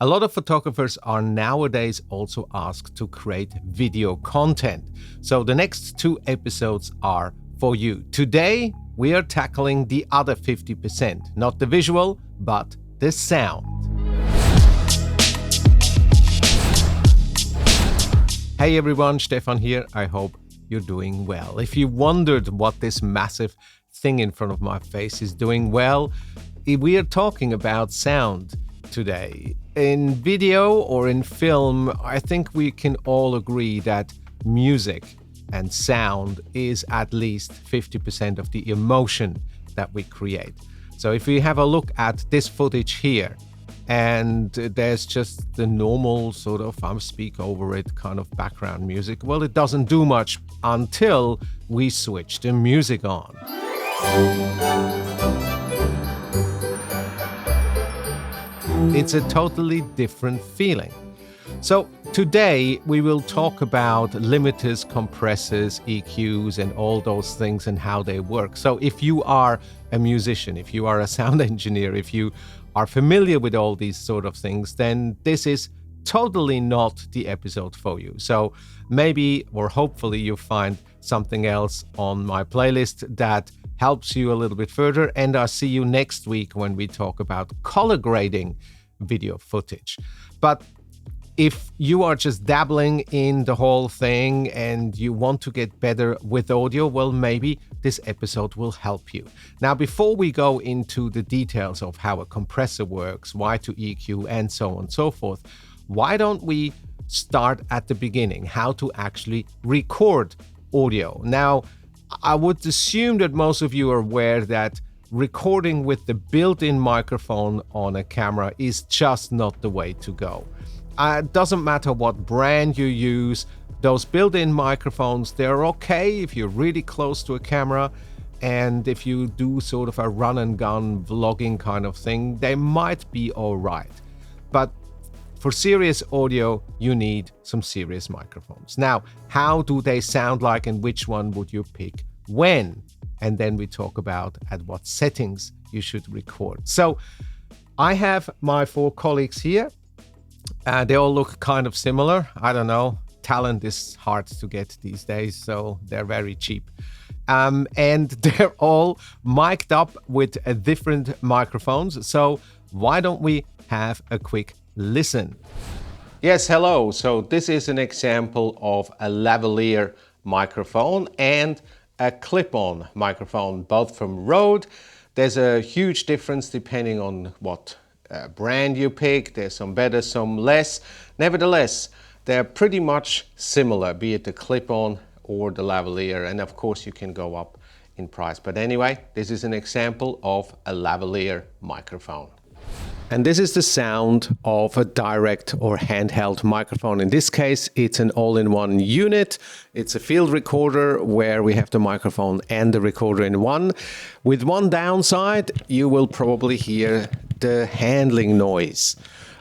A lot of photographers are nowadays also asked to create video content. So the next 2 episodes are for you. Today, we are tackling the other 50%, not the visual, but the sound. Hey everyone, Stephan here. I hope you're doing well. If you wondered what this massive thing in front of my face is doing, well, we are talking about sound today. In video or in film, I think we can all agree that music and sound is at least 50% of the emotion that we create. So if we have a look at this footage here, and there's just the normal sort of speak over it kind of background music, well, it doesn't do much until we switch the music on. It's a totally different feeling. So today we will talk about limiters, compressors, EQs, and all those things and how they work. So if you are a musician, if you are a sound engineer, if you are familiar with all these sort of things, then this is totally not the episode for you. So maybe or hopefully you find something else on my playlist that helps you a little bit further, and I'll see you next week when we talk about color grading video footage. But if you are just dabbling in the whole thing and you want to get better with audio, well, maybe this episode will help you. Now, before we go into the details of how a compressor works, why to EQ, and so on and so forth, why don't we start at the beginning, how to actually record audio? Now, I would assume that most of you are aware that recording with the built-in microphone on a camera is just not the way to go. It doesn't matter what brand you use, those built-in microphones, they're okay if you're really close to a camera, and if you do sort of a run-and-gun vlogging kind of thing, they might be all right. But for serious audio, you need some serious microphones. Now, how do they sound like and which one would you pick when? And then we talk about at what settings you should record. So I have my 4 colleagues here. They all look kind of similar. I don't know. Talent is hard to get these days, so they're very cheap. And they're all mic'd up with different microphones. So why don't we have a quick listen? Yes, hello. So this is an example of a lavalier microphone and a clip-on microphone, both from Rode. There's a huge difference depending on what brand you pick. There's some better, some less. Nevertheless, they're pretty much similar, be it the clip-on or the lavalier, and of course you can go up in price. But anyway, this is an example of a lavalier microphone. And this is the sound of a direct or handheld microphone. In this case, it's an all-in-one unit. It's a field recorder where we have the microphone and the recorder in one. With one downside, you will probably hear the handling noise.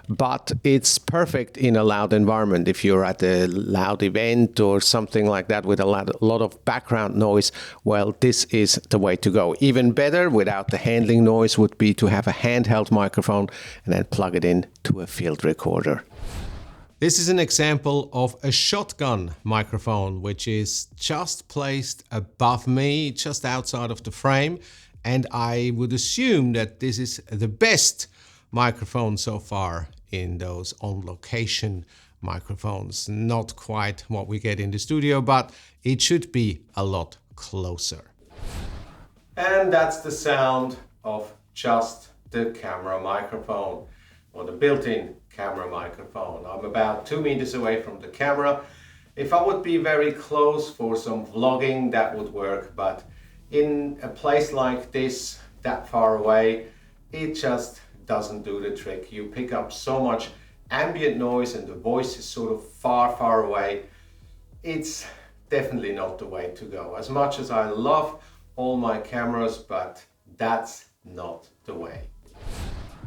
But it's perfect in a loud environment. If you're at a loud event or something like that with a lot of background noise, well, this is the way to go. Even better, without the handling noise, would be to have a handheld microphone and then plug it in to a field recorder. This is an example of a shotgun microphone, which is just placed above me, just outside of the frame. And I would assume that this is the best microphone so far in those on-location microphones. Not quite what we get in the studio, but it should be a lot closer. And that's the sound of just the camera microphone, or the built-in camera microphone. I'm about 2 meters away from the camera. If I would be very close for some vlogging, that would work, but in a place like this, that far away, it just doesn't do the trick. You pick up so much ambient noise and the voice is sort of far away. It's definitely not the way to go. As much as I love all my cameras, but that's not the way.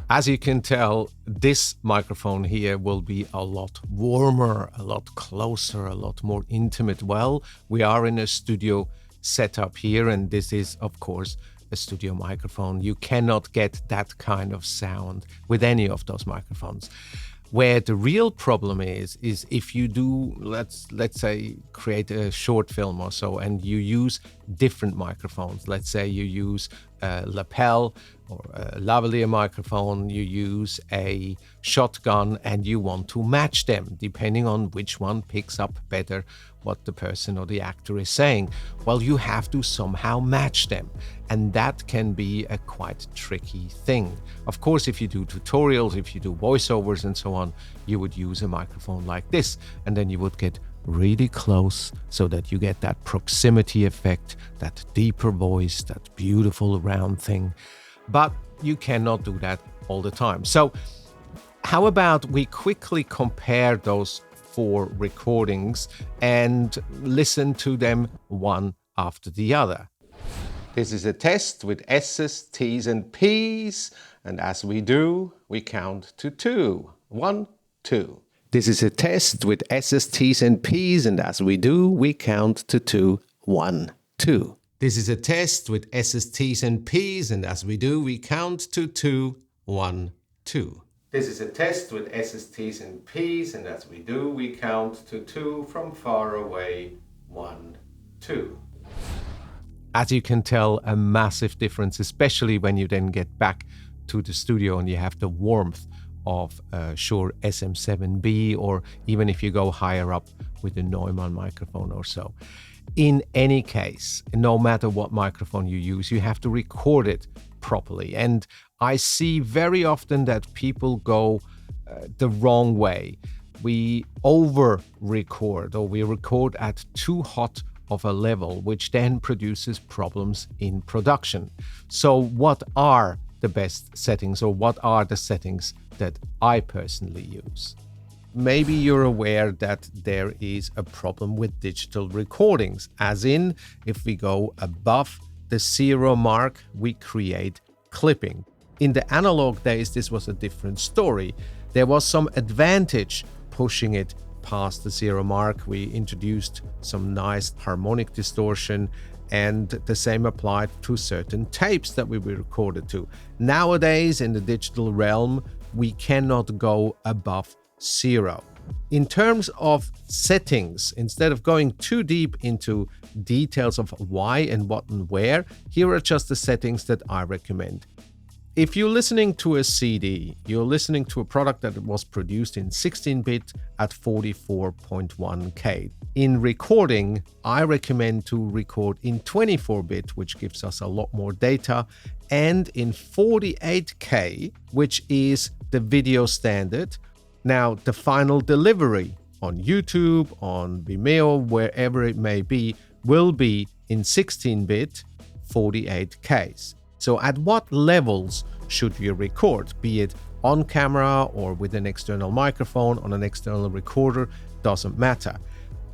As you can tell, this microphone here will be a lot warmer, a lot closer, a lot more intimate. Well, we are in a studio setup here, and this is, of course, a studio microphone. You cannot get that kind of sound with any of those microphones. Where the real problem is if you do, let's say, create a short film or so, and you use different microphones. Let's say you use a lapel or a lavalier microphone, you use a shotgun, and you want to match them depending on which one picks up better what the person or the actor is saying. Well, you have to somehow match them, and that can be a quite tricky thing. Of course, if you do tutorials, if you do voiceovers and so on, you would use a microphone like this, and then you would get really close so that you get that proximity effect, that deeper voice, that beautiful round thing. But you cannot do that all the time. So how about we quickly compare those 4 recordings and listen to them one after the other. This is a test with S's, T's and P's, and as we do, we count to 2. 1, 2. This is a test with S's, T's and P's, and as we do, we count to 2. 1, 2. This is a test with S's, T's and P's, and as we do, we count to 2. 1, 2. This is a test with S's, T's and P's, and as we do, we count to 2 from far away. 1, 2. As you can tell, a massive difference, especially when you then get back to the studio and you have the warmth of a Shure SM7B, or even if you go higher up with a Neumann microphone or so. In any case, no matter what microphone you use, you have to record it properly. And I see very often that people go the wrong way. We over-record, or we record at too hot of a level, which then produces problems in production. So what are the best settings, or what are the settings that I personally use? Maybe you're aware that there is a problem with digital recordings, as in, if we go above the 0 mark, we create clipping. In the analog days, this was a different story. There was some advantage pushing it past the 0 mark. We introduced some nice harmonic distortion, and the same applied to certain tapes that we were recorded to. Nowadays, in the digital realm, we cannot go above 0. In terms of settings, instead of going too deep into details of why and what and where, here are just the settings that I recommend. If you're listening to a CD, you're listening to a product that was produced in 16-bit at 44.1K. In recording, I recommend to record in 24-bit, which gives us a lot more data, and in 48K, which is the video standard. Now, the final delivery on YouTube, on Vimeo, wherever it may be, will be in 16-bit 48Ks. So at what levels should you record, be it on camera or with an external microphone, on an external recorder, doesn't matter.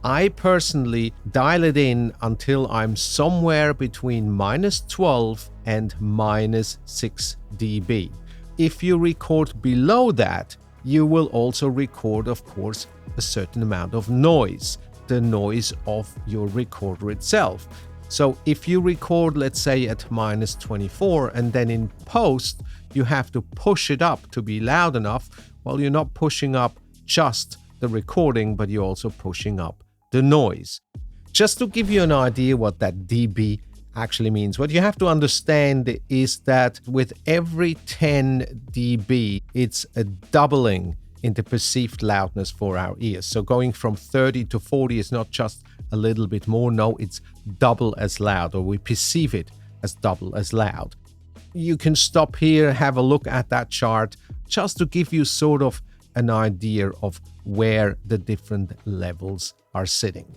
I personally dial it in until I'm somewhere between -12 and -6 dB. If you record below that, you will also record, of course, a certain amount of noise, the noise of your recorder itself. So if you record, let's say, at -24, and then in post, you have to push it up to be loud enough, well, you're not pushing up just the recording, but you're also pushing up the noise. Just to give you an idea what that dB actually means, what you have to understand is that with every 10 dB, it's a doubling in the perceived loudness for our ears. So going from 30 to 40 is not just a little bit more, no, it's double as loud, or we perceive it as double as loud. You can stop here, have a look at that chart, just to give you sort of an idea of where the different levels are sitting.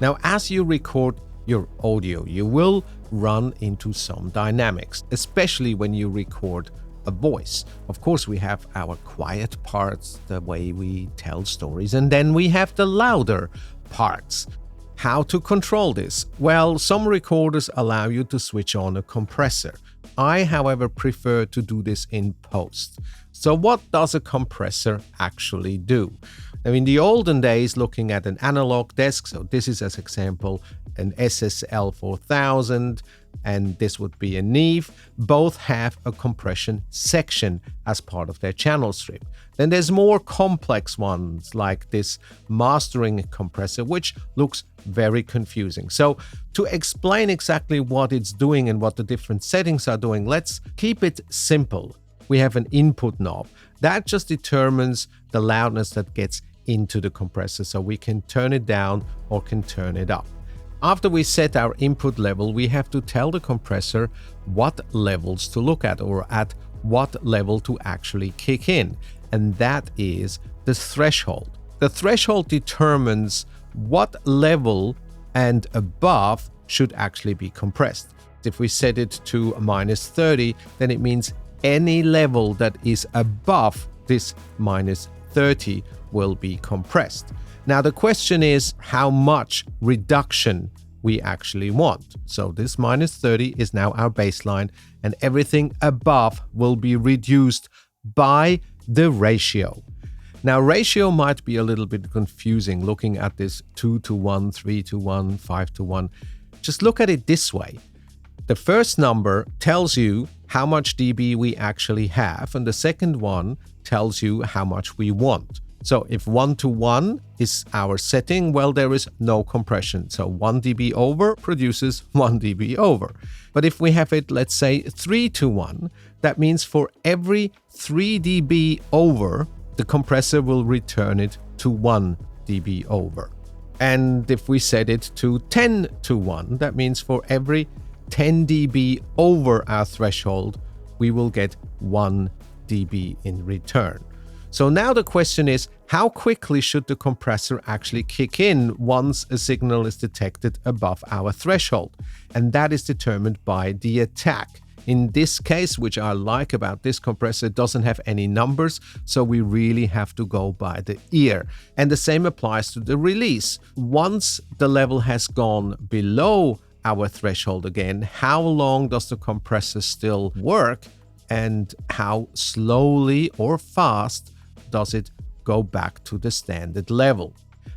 Now, as you record your audio, you will run into some dynamics, especially when you record a voice. Of course, we have our quiet parts, the way we tell stories, and then we have the louder parts. How to control this? Well, some recorders allow you to switch on a compressor. I, however, prefer to do this in post. So what does a compressor actually do? Now, in the olden days, looking at an analog desk, so this is as example an SSL 4000, and this would be a Neve, both have a compression section as part of their channel strip. Then there's more complex ones like this mastering compressor, which looks very confusing. So to explain exactly what it's doing and what the different settings are doing, let's keep it simple. We have an input knob that just determines the loudness that gets into the compressor, so we can turn it down or can turn it up. After we set our input level, we have to tell the compressor what levels to look at or at what level to actually kick in, and that is the threshold. The threshold determines what level and above should actually be compressed. If we set it to -30, then it means any level that is above this -30 will be compressed. Now the question is how much reduction we actually want. So this -30 is now our baseline, and everything above will be reduced by the ratio. Now ratio might be a little bit confusing looking at this 2:1, 3:1, 5:1. Just look at it this way. The first number tells you how much dB we actually have, and the second one tells you how much we want. So if 1:1 is our setting, well, there is no compression. So 1 dB over produces 1 dB over. But if we have it, let's say 3:1, that means for every 3 dB over, the compressor will return it to 1 dB over. And if we set it to 10:1, that means for every 10 dB over our threshold, we will get 1 dB in return. So now the question is, how quickly should the compressor actually kick in once a signal is detected above our threshold? And that is determined by the attack. In this case, which I like about this compressor, it doesn't have any numbers, so we really have to go by the ear. And the same applies to the release. Once the level has gone below our threshold again, how long does the compressor still work, and how slowly or fast does it go back to the standard level?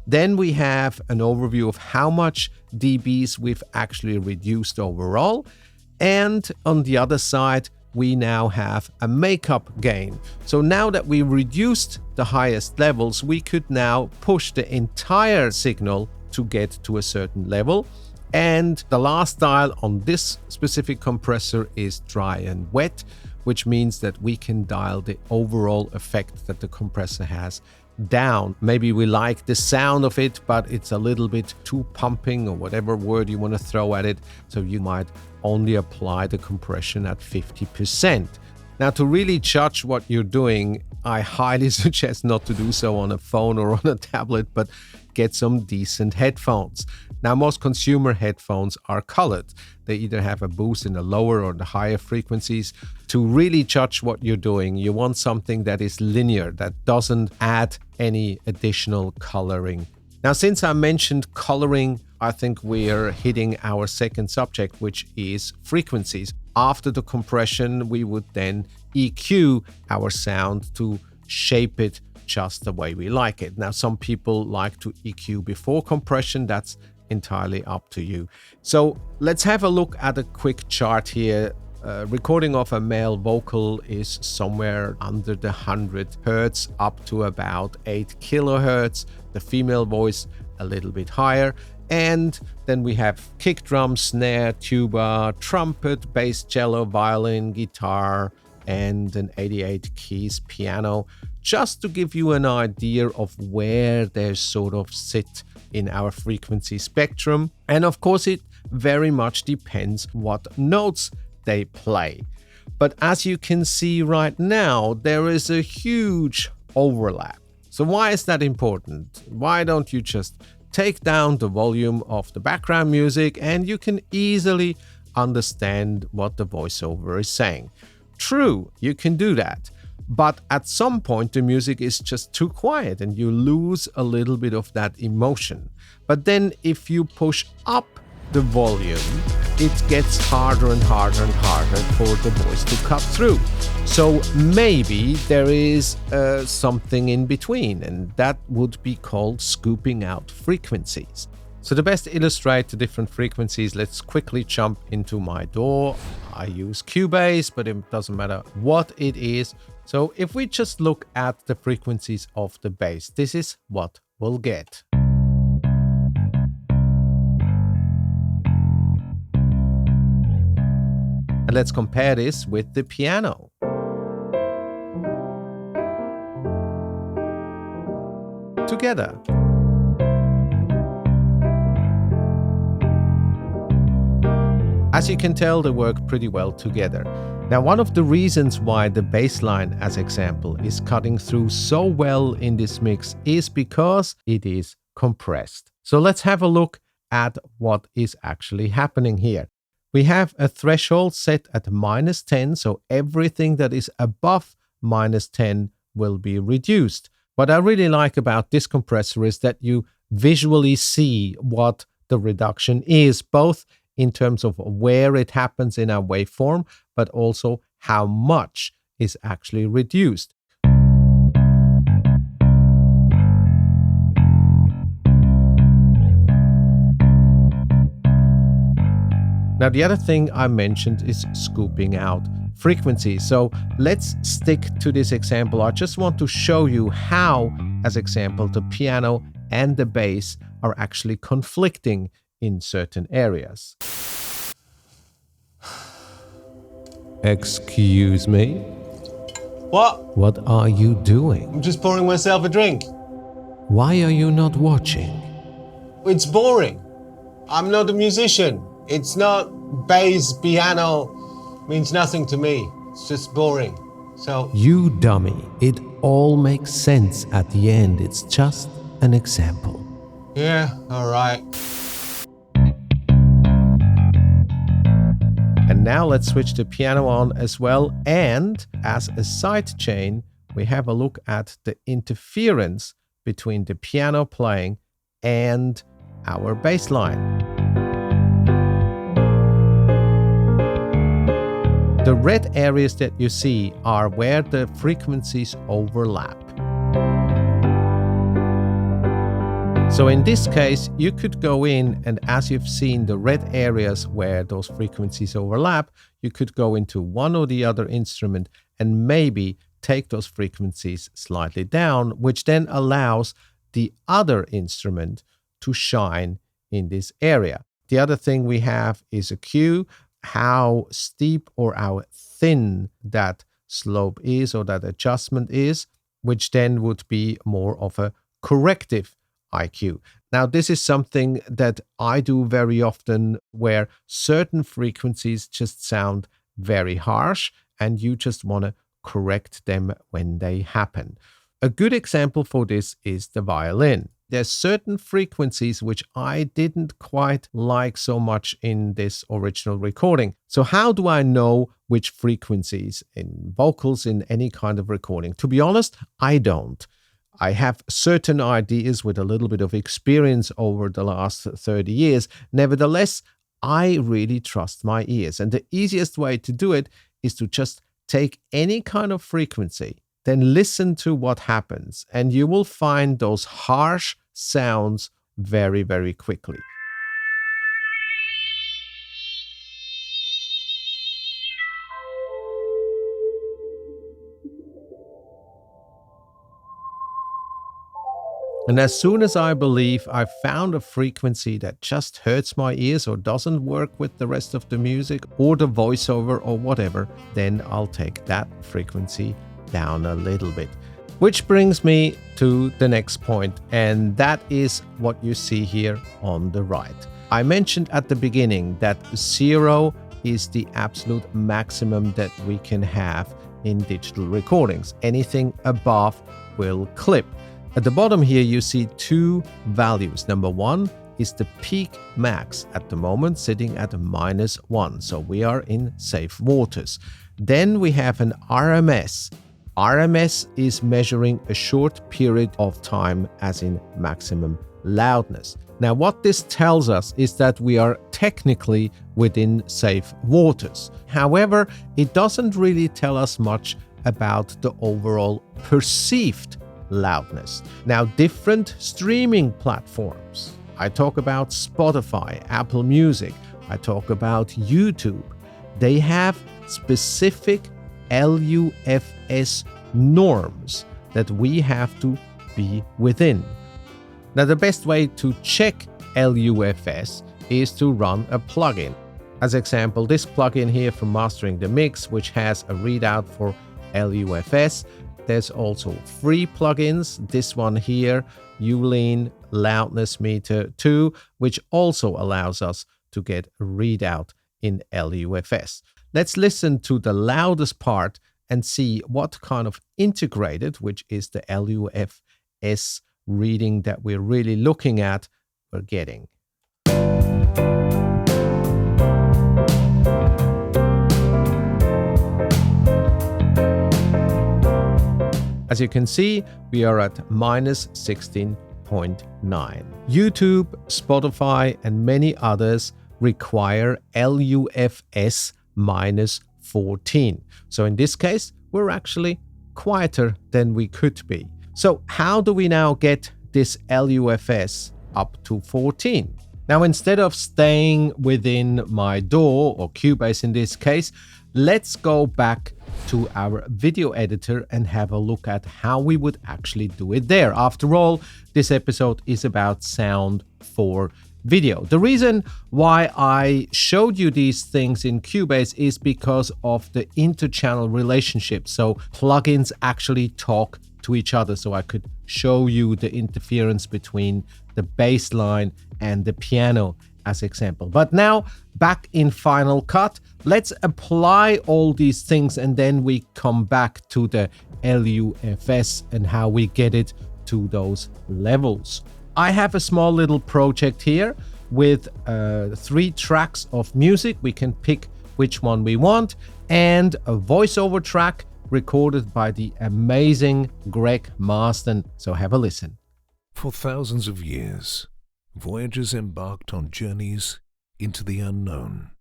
Then we have an overview of how much dBs we've actually reduced overall. And on the other side, we now have a makeup gain. So now that we reduced the highest levels, we could now push the entire signal to get to a certain level. And the last dial on this specific compressor is dry and wet, which means that we can dial the overall effect that the compressor has down. Maybe we like the sound of it, but it's a little bit too pumping, or whatever word you want to throw at it. So you might only apply the compression at 50%. Now, to really judge what you're doing, I highly suggest not to do so on a phone or on a tablet, but get some decent headphones. Now, most consumer headphones are colored. They either have a boost in the lower or the higher frequencies. To really judge what you're doing, you want something that is linear, that doesn't add any additional coloring. Now, since I mentioned coloring, I think we're hitting our second subject, which is frequencies. After the compression, we would then EQ our sound to shape it just the way we like it. Now, some people like to EQ before compression. That's entirely up to you. So let's have a look at a quick chart here. Recording of a male vocal is somewhere under the 100 Hertz up to about 8 kilohertz. The female voice a little bit higher. And then we have kick drum, snare, tuba, trumpet, bass, cello, violin, guitar, and an 88 keys piano, just to give you an idea of where they sort of sit in our frequency spectrum. And of course, it very much depends what notes they play. But as you can see right now, there is a huge overlap. So why is that important? Why don't you just take down the volume of the background music and you can easily understand what the voiceover is saying? True, you can do that. But at some point, the music is just too quiet and you lose a little bit of that emotion. But then if you push up the volume, it gets harder and harder and harder for the voice to cut through. So maybe there is something in between, and that would be called scooping out frequencies. So to best illustrate the different frequencies, let's quickly jump into my DAW. I use Cubase, but it doesn't matter what it is. So if we just look at the frequencies of the bass, this is what we'll get. And let's compare this with the piano. Together. As you can tell, they work pretty well together. Now, one of the reasons why the bass line, as example, is cutting through so well in this mix is because it is compressed. So let's have a look at what is actually happening here. We have a threshold set at -10, so everything that is above -10 will be reduced. What I really like about this compressor is that you visually see what the reduction is, both in terms of where it happens in our waveform, but also how much is actually reduced. Now, the other thing I mentioned is scooping out frequency. So let's stick to this example. I just want to show you how, as example, the piano and the bass are actually conflicting in certain areas. Excuse me? What? What are you doing? I'm just pouring myself a drink. Why are you not watching? It's boring. I'm not a musician. It's not bass, piano, means nothing to me. It's just boring. So... You dummy. It all makes sense at the end. It's just an example. Yeah, all right. And now let's switch the piano on as well. And as a side chain, we have a look at the interference between the piano playing and our bass line. The red areas that you see are where the frequencies overlap. So in this case, you could go in and, as you've seen the red areas where those frequencies overlap, you could go into one or the other instrument and maybe take those frequencies slightly down, which then allows the other instrument to shine in this area. The other thing we have is a cue, how steep or how thin that slope is or that adjustment is, which then would be more of a corrective EQ. Now, this is something that I do very often where certain frequencies just sound very harsh and you just want to correct them when they happen. A good example for this is the violin. There's certain frequencies which I didn't quite like so much in this original recording. So how do I know which frequencies in vocals in any kind of recording? To be honest, I don't. I have certain ideas with a little bit of experience over the last 30 years. Nevertheless, I really trust my ears. And the easiest way to do it is to just take any kind of frequency, then listen to what happens, and you will find those harsh sounds very, very quickly. And as soon as I believe I've found a frequency that just hurts my ears or doesn't work with the rest of the music or the voiceover or whatever, then I'll take that frequency down a little bit. Which brings me to the next point, and that is what you see here on the right. I mentioned at the beginning that 0 is the absolute maximum that we can have in digital recordings. Anything above will clip. At the bottom here, you see two values. Number one is the peak max at the moment, sitting at -1. So we are in safe waters. Then we have an RMS. RMS is measuring a short period of time, as in maximum loudness. Now, what this tells us is that we are technically within safe waters. However, it doesn't really tell us much about the overall perceived loudness. Now, different streaming platforms, I talk about Spotify, Apple Music, I talk about YouTube, they have specific LUFS norms that we have to be within. Now, the best way to check LUFS is to run a plugin. As example, this plugin here for mastering the mix, which has a readout for LUFS. There's also free plugins. This one here, Ulean Loudness Meter 2, which also allows us to get a readout in LUFS. Let's listen to the loudest part and see what kind of integrated, which is the LUFS reading that we're really looking at, we're getting. As you can see, we are at minus 16.9. YouTube, Spotify, and many others require LUFS minus 14. So in this case, we're actually quieter than we could be. So how do we now get this LUFS up to 14? Now, instead of staying within my DAW or Cubase in this case, let's go back to our video editor and have a look at how we would actually do it there. After all, this episode is about sound for video. The reason why I showed you these things in Cubase is because of the inter-channel relationship. So plugins actually talk to each other. So I could show you the interference between the bass line and the piano as example. But now back in Final Cut, let's apply all these things and then we come back to the LUFS and how we get it to those levels. I have a small little project here with 3 tracks of music. We can pick which one we want, and a voiceover track recorded by the amazing Greg Marsden. So have a listen. For thousands of years, voyagers embarked on journeys into the unknown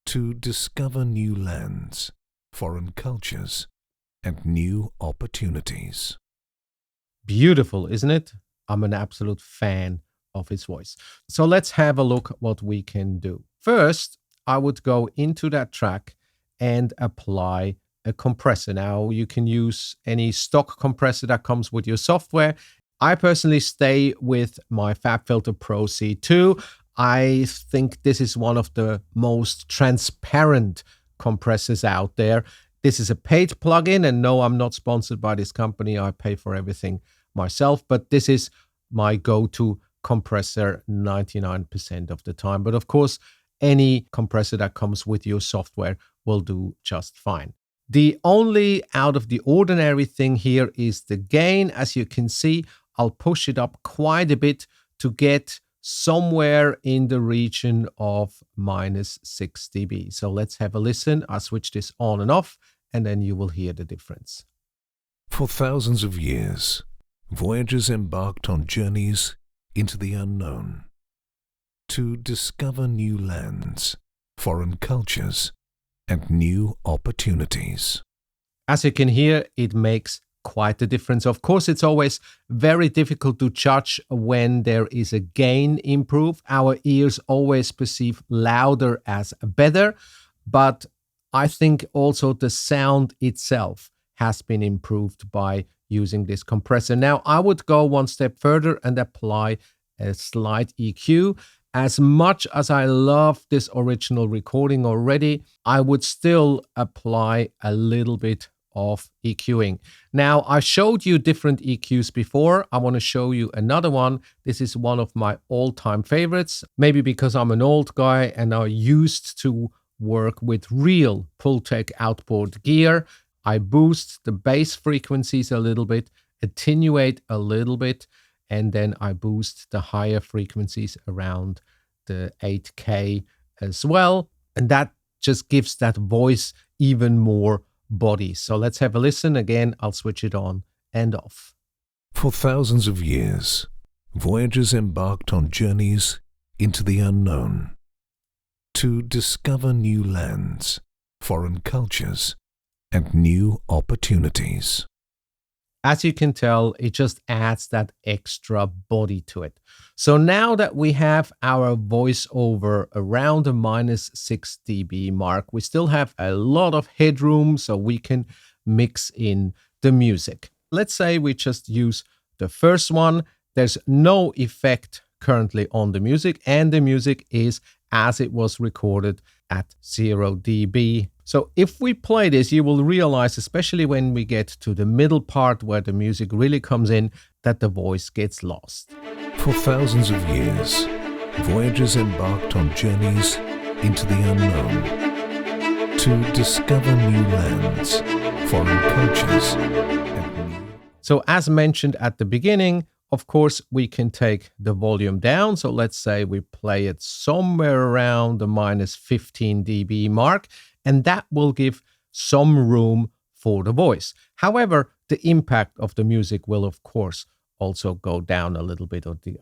to discover new lands, foreign cultures, and new opportunities. Beautiful, isn't it? I'm an absolute fan of his voice. So let's have a look what we can do. First, I would go into that track and apply a compressor. Now, you can use any stock compressor that comes with your software. I personally stay with my FabFilter Pro C2. I think this is one of the most transparent compressors out there. This is a paid plugin, and no, I'm not sponsored by this company. I pay for everything myself, but this is my go-to compressor 99% of the time. But of course, any compressor that comes with your software will do just fine. The only out of the ordinary thing here is the gain. As you can see, I'll push it up quite a bit to get somewhere in the region of minus 6 dB. So let's have a listen. I'll switch this on and off, and then you will hear the difference. For thousands of years, voyagers embarked on journeys into the unknown to discover new lands, foreign cultures, and new opportunities. As you can hear, it makes quite a difference. Of course, it's always very difficult to judge when there is a gain improve. Our ears always perceive louder as better, but I think also the sound itself has been improved by using this compressor. Now, I would go one step further and apply a slight EQ. As much as I love this original recording already, I would still apply a little bit of EQing. Now, I showed you different EQs before. I want to show you another one. This is one of my all-time favorites, maybe because I'm an old guy and I used to work with real Pultec outboard gear. I boost the bass frequencies a little bit, attenuate a little bit, and then I boost the higher frequencies around the 8K as well. And that just gives that voice even more body. So let's have a listen. Again, I'll switch it on and off. For thousands of years, voyagers embarked on journeys into the unknown to discover new lands, foreign cultures, and new opportunities. As you can tell, it just adds that extra body to it. So now that we have our voiceover around the -6 dB mark, we still have a lot of headroom so we can mix in the music. Let's say we just use the first one. There's no effect currently on the music, and the music is as it was recorded at 0 dB. So if we play this, you will realize, especially when we get to the middle part where the music really comes in, that the voice gets lost. For thousands of years, voyagers embarked on journeys into the unknown to discover new lands, foreign cultures, and new... So as mentioned at the beginning, of course, we can take the volume down. So let's say we play it somewhere around the -15 dB mark, and that will give some room for the voice. However, the impact of the music will, of course, also go down a little bit, or the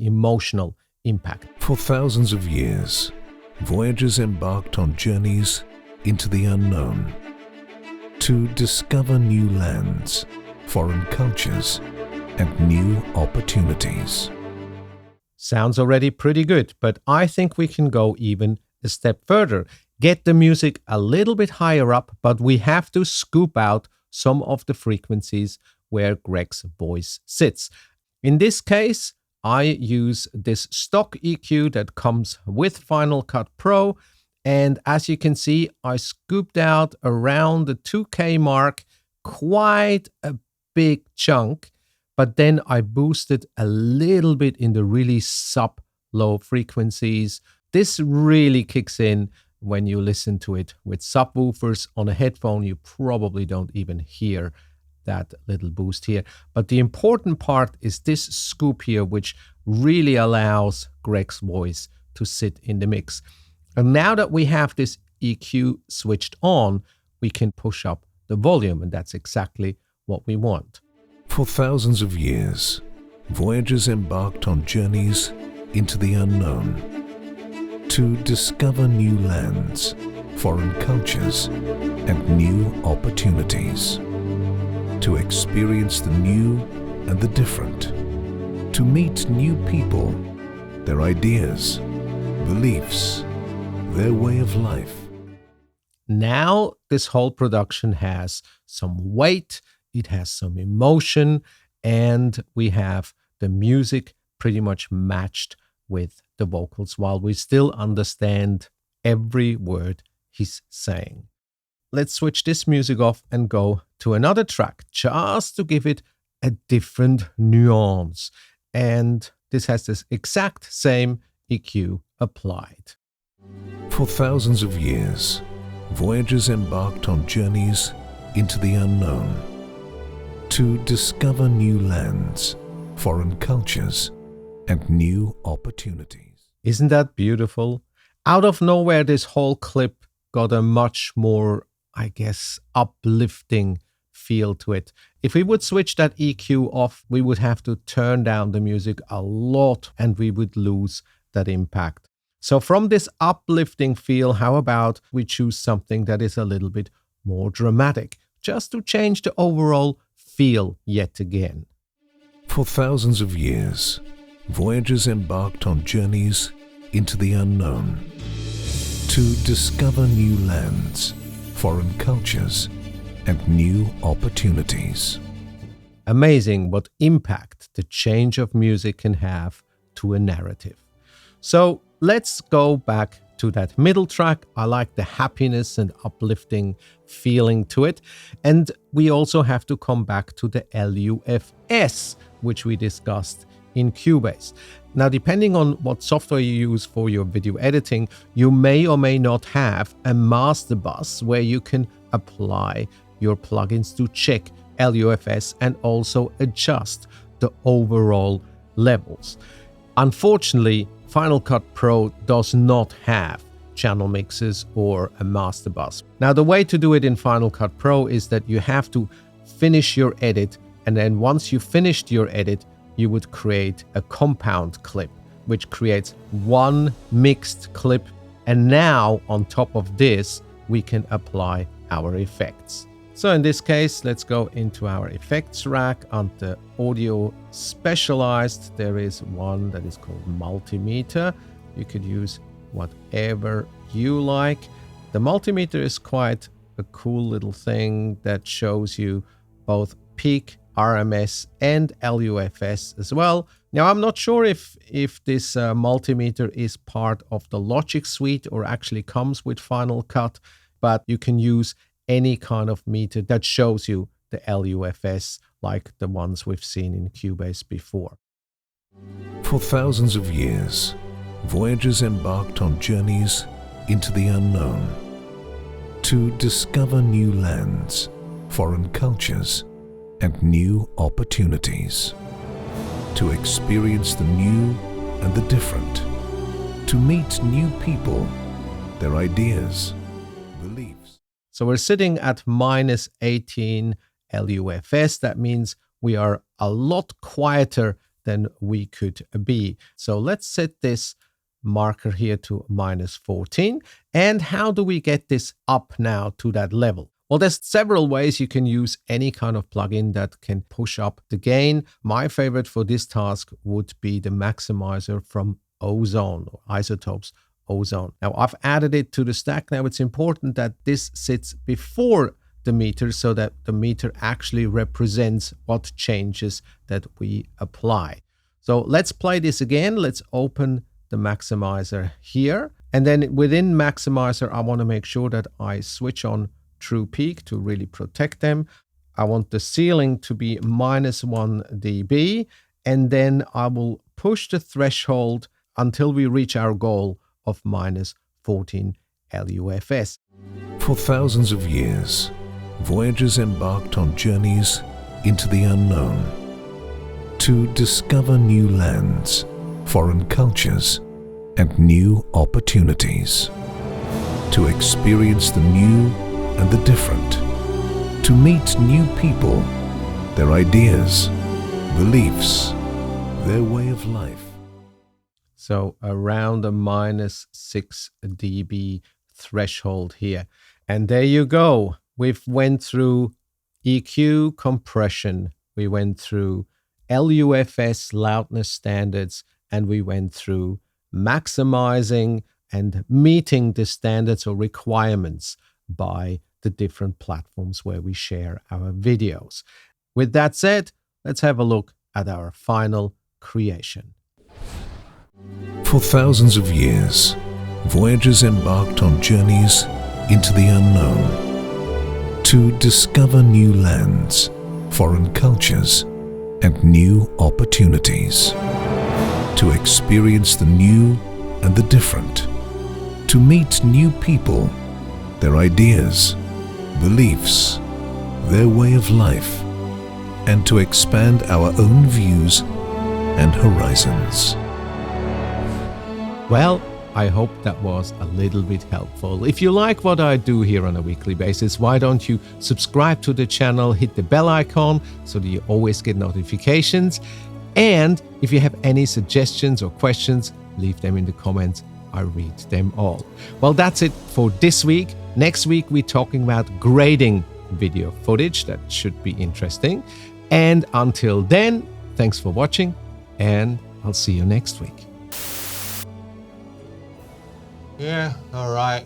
emotional impact. For thousands of years, voyagers embarked on journeys into the unknown to discover new lands, foreign cultures, and new opportunities. Sounds already pretty good, but I think we can go even a step further. Get the music a little bit higher up, but we have to scoop out some of the frequencies where Greg's voice sits. In this case, I use this stock EQ that comes with Final Cut Pro, and as you can see, I scooped out around the 2K mark, quite a big chunk, but then I boosted a little bit in the really sub-low frequencies. This really kicks in when you listen to it with subwoofers. On a headphone, you probably don't even hear that little boost here. But the important part is this scoop here, which really allows Greg's voice to sit in the mix. And now that we have this EQ switched on, we can push up the volume, and that's exactly what we want. For thousands of years, voyagers embarked on journeys into the unknown to discover new lands, foreign cultures, and new opportunities, to experience the new and the different, to meet new people, their ideas, beliefs, their way of life. Now this whole production has some weight, it has some emotion, and we have the music pretty much matched with the vocals while we still understand every word he's saying. Let's switch this music off and go to another track just to give it a different nuance. And this has this exact same EQ applied. For thousands of years, voyagers embarked on journeys into the unknown to discover new lands, foreign cultures, and new opportunities. Isn't that beautiful? Out of nowhere, this whole clip got a much more, I guess, uplifting feel to it. If we would switch that EQ off, we would have to turn down the music a lot and we would lose that impact. So from this uplifting feel, how about we choose something that is a little bit more dramatic, just to change the overall feel yet again. For thousands of years, voyagers embarked on journeys into the unknown to discover new lands, foreign cultures, and new opportunities. Amazing what impact the change of music can have to a narrative. So let's go back to that middle track. I like the happiness and uplifting feeling to it. And we also have to come back to the LUFS, which we discussed in Cubase. Now, depending on what software you use for your video editing, you may or may not have a master bus where you can apply your plugins to check LUFS and also adjust the overall levels. Unfortunately, Final Cut Pro does not have channel mixes or a master bus. Now, the way to do it in Final Cut Pro is that you have to finish your edit, and then once you finished your edit, you would create a compound clip, which creates one mixed clip. And now on top of this, we can apply our effects. So in this case, let's go into our effects rack. Under audio specialized, there is one that is called multimeter. You could use whatever you like. The multimeter is quite a cool little thing that shows you both peak, RMS, and LUFS as well. Now, I'm not sure if this multimeter is part of the Logic suite or actually comes with Final Cut, but you can use any kind of meter that shows you the LUFS like the ones we've seen in Cubase before. For thousands of years, voyagers embarked on journeys into the unknown to discover new lands, foreign cultures, and new opportunities, to experience the new and the different, to meet new people, their ideas, beliefs. So we're sitting at -18 LUFS. That means we are a lot quieter than we could be. So let's set this marker here to -14. And how do we get this up now to that level? Well, there's several ways. You can use any kind of plugin that can push up the gain. My favorite for this task would be the Maximizer from Ozone, or Isotopes Ozone. Now, I've added it to the stack. Now, it's important that this sits before the meter so that the meter actually represents what changes that we apply. So let's play this again. Let's open the Maximizer here. And then within Maximizer, I want to make sure that I switch on True Peak to really protect them. I want the ceiling to be -1 dB. And then I will push the threshold until we reach our goal of -14 LUFS. For thousands of years, voyagers embarked on journeys into the unknown to discover new lands, foreign cultures, and new opportunities, to experience the new and the different, to meet new people, their ideas, beliefs, their way of life. So around a -6 dB threshold here. And there you go. We've went through EQ compression. We went through LUFS loudness standards, and we went through maximizing and meeting the standards or requirements by the different platforms where we share our videos. With that said, let's have a look at our final creation. For thousands of years, voyagers embarked on journeys into the unknown to discover new lands, foreign cultures, and new opportunities, to experience the new and the different, to meet new people, their ideas, beliefs, their way of life, and to expand our own views and horizons. Well, I hope that was a little bit helpful. If you like what I do here on a weekly basis, why don't you subscribe to the channel, hit the bell icon so that you always get notifications. And if you have any suggestions or questions, leave them in the comments. I read them all. Well, that's it for this week. Next week, we're talking about grading video footage. That should be interesting. And until then, thanks for watching, and I'll see you next week. Yeah, all right.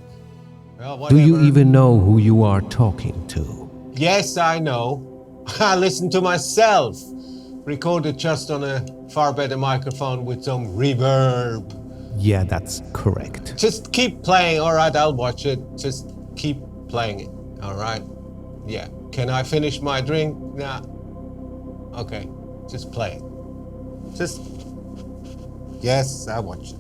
Well, Do you whatever. even know who you are talking to? Yes, I know. I listen to myself. Recorded just on a far better microphone with some reverb. Yeah, that's correct. Just keep playing, all right? I'll watch it. Just keep playing it, all right? Yeah. Can I finish my drink? Nah. Okay. Just play it. Just. Yes, I watch it.